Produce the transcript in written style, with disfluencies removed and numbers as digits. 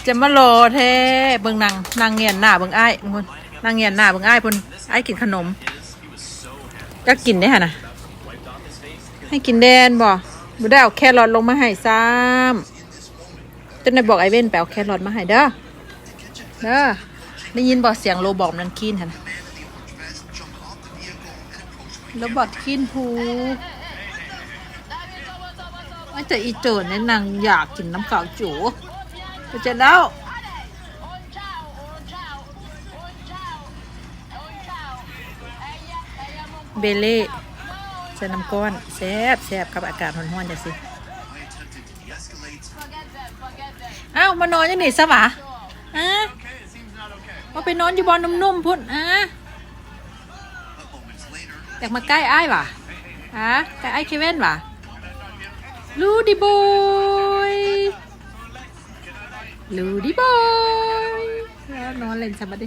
จะมาโลเท่เบิ่งนางเงียนหน้าเบิ่งอ้ายคนนางเงียนหน้าเบิ่งอ้ายพุ่นอ้ายกินขนมก็กินได้ฮะนะให้กินแดนบ่ได้เอาแครอทลงมาให้ซ้ำจนได้บอกไอเว่นไปเอาแครอทมาให้เด้อได้ยินบอกเสียงโรบอทนั่นคีนฮะนะโรบอทคีนพูไม่แต่อีเจิดเนี่ยนางอยากกินน้ำเก่าจู๋ไปเจอแล้วเบเล่ใส่น้ำก้อนแซ่บกับอากาศร้อนๆจังสิอ้าวมานอนยังนี่ซะวะมาไปนอนอยู่บอนนุ่มๆพุ่นอยากมาใกล้อ้ายวะใกล้ไอ้เคเว่นวะลูดี้บอยนอนเล่นสบายดิ